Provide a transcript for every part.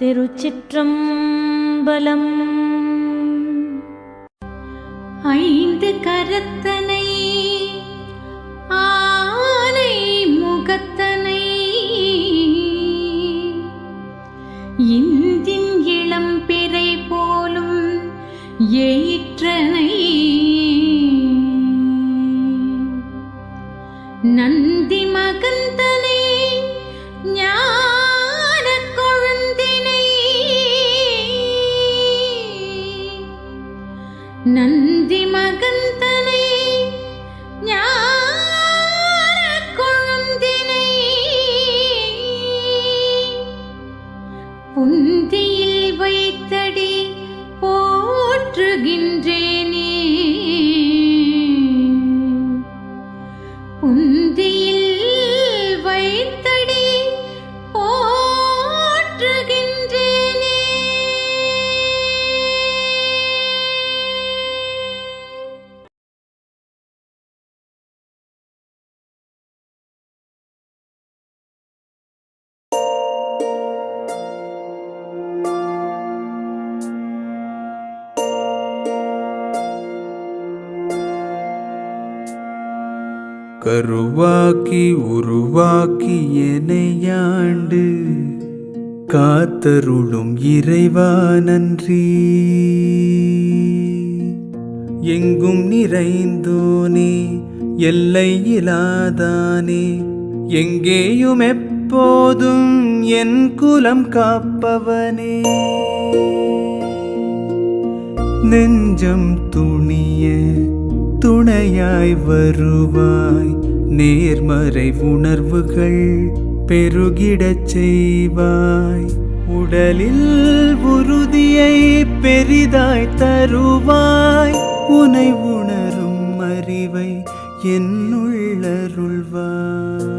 திருச்சிற்றம்பலம். ஐந்து கரத்தனை ஆனை முகத்தனை இந்தின் இளம் பிறை போலும் ஏற்றனை நந்தி மகந்தனை ஞான கொழுந்தினை நந்தி மகந்தனை ஞான கொழுந்தினை புந்தியில் வைத்தடி போற்றுகின்றேனே. புந்தியில் வைத்தடி போற்றுகின்றேனே. கருவாக்கி உருவாக்கி எனையாண்டு காத்தருளும் இறைவா நன்றி. எங்கும் நிறைந்தோனே எல்லையிலாதானே எங்கேயும் எப்போதும் என் குலம் காப்பவனே. நெஞ்சம் துணிய துணையாய் வருவாய், நேர்மறை உணர்வுகள் பெருகிடச் செய்வாய். உடலில் உறுதியை பெரிதாய் தருவாய், உனை உணரும் அறிவை என்னுள்ளருள்வாய்.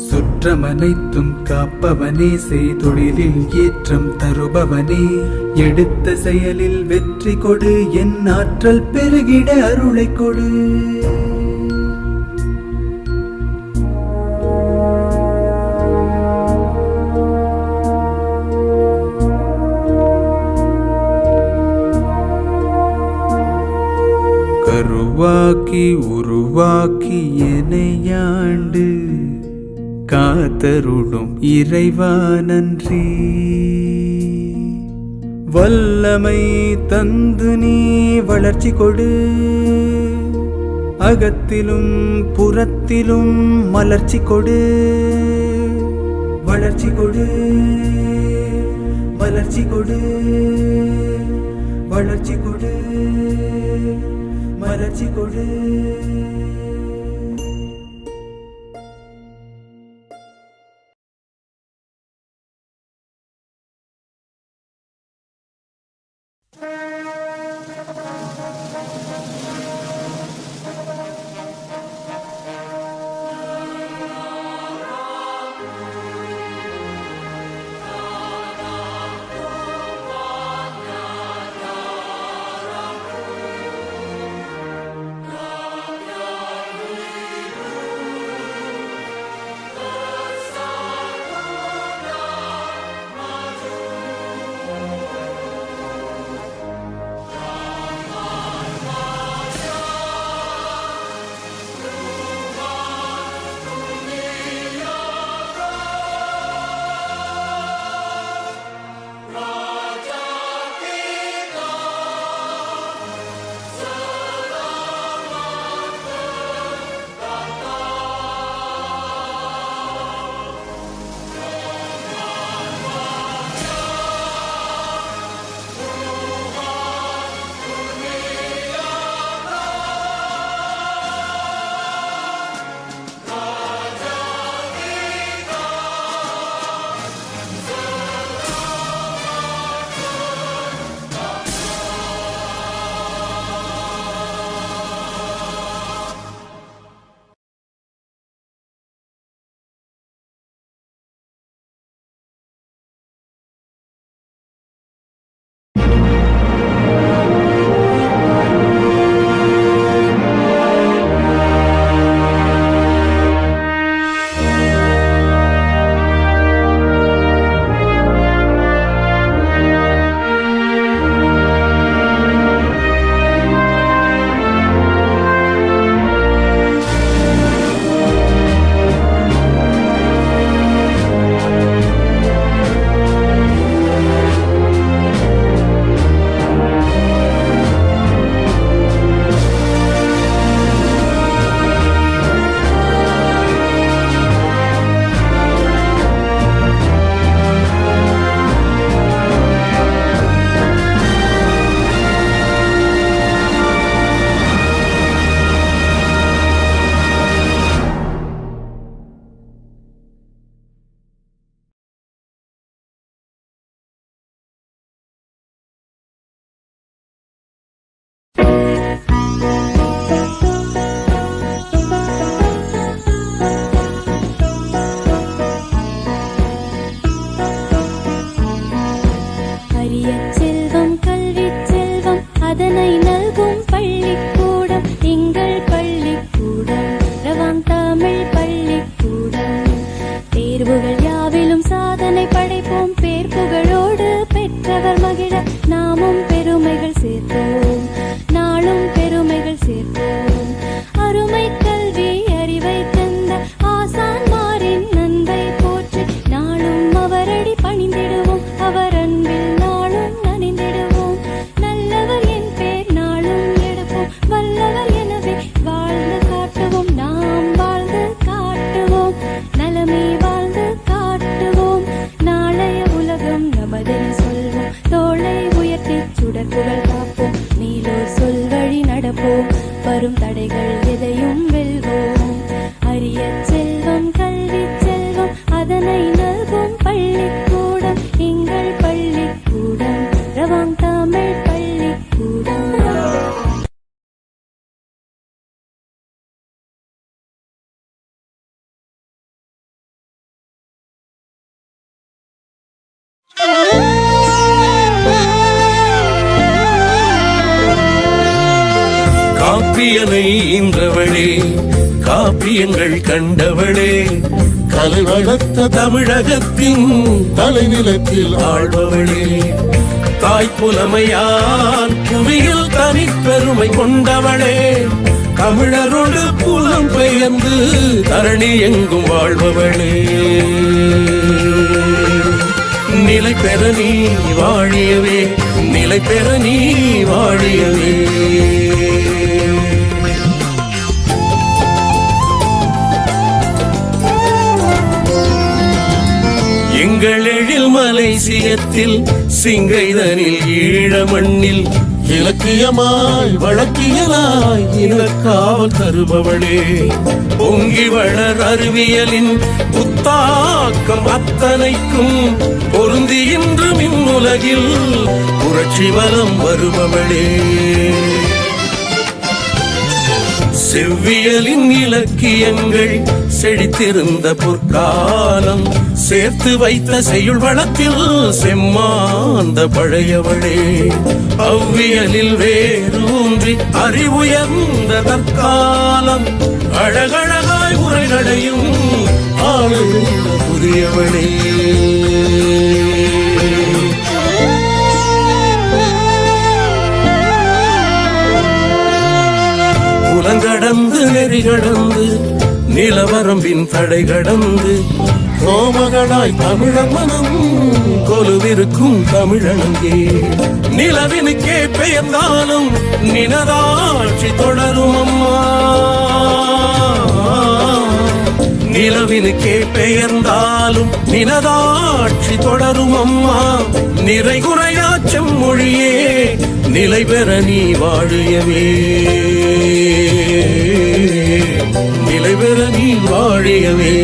சுற்றமனைத்தும் காப்பவனே, செய்தொழிலில் ஏற்றம் தருபவனே, எடுத்த செயலில் வெற்றி கொடு, என் ஆற்றல் பெருகிட அருளை கொடு. கருவாக்கி உருவாக்கி எனையாண்டு காத்தருளும் இறைவா நன்றி. வல்லமை தந்து நீ வளர்ச்சி கொடு, அகத்திலும் புறத்திலும் மலர்ச்சி கொடு. வளர்ச்சி கொடு, மலர்ச்சி கொடு, வளர்ச்சி கொடு, மலர்ச்சி கொடு. கல்வியனை ஈன்றவளே, காப்பியங்கள் கண்டவளே, கலை வளர்த்த தமிழகத்தின் தலைநிலத்தில் ஆழ்பவளே, தாய் புலமையான் புவியில் தனிப்பெருமை கொண்டவளே, தமிழரோடு புலம் பெயர்ந்து தரணி எங்கும் வாழ்பவளே. நிலை பெற நீ வாழியவே, நிலை பெற நீ வாழியவே. எங்கள் எழில் மலேசியத்தில் சிங்கைதனில் ஈழ மண்ணில் இலக்கியமாய் வழக்கியலாய் இனக்காவல் தருபவளே, பொங்கி வளர் அறிவியலின் புத்தாக்கம் அத்தனைக்கும் பொருந்தி இன்று மின்னுலகில் புரட்சி வலம் வருபவளே. செவ்வியலின் இலக்கியங்கள் செழித்திருந்த பொற்காலம் சேர்த்து வைத்த செய்யுள் வளத்தில் செம்மாந்த பழையவளே, அவ்வியலில் வேரூன்றி அறிவுயர்ந்த தற்காலம் அழகழகாய் உரைகளையும் ஆளுகின்ற புதியவளே. கடந்து நெறி கடந்து நிலவரம்பின் தடை கடந்து கோமகளாய் தமிழர் மனம் கொலுவிருக்கும் தமிழனங்கே, நிலவினுக்கே பெயர்ந்தாலும் நினதாட்சி தொடரும் அம்மா, நிலவினுக்கே பெயர்ந்தாலும் நினதாட்சி தொடரும் அம்மா, நிறை குறையா செம்மொழியே நிலை பெற நீ வாழியவே, நிலை பெற நீ வாழியவே.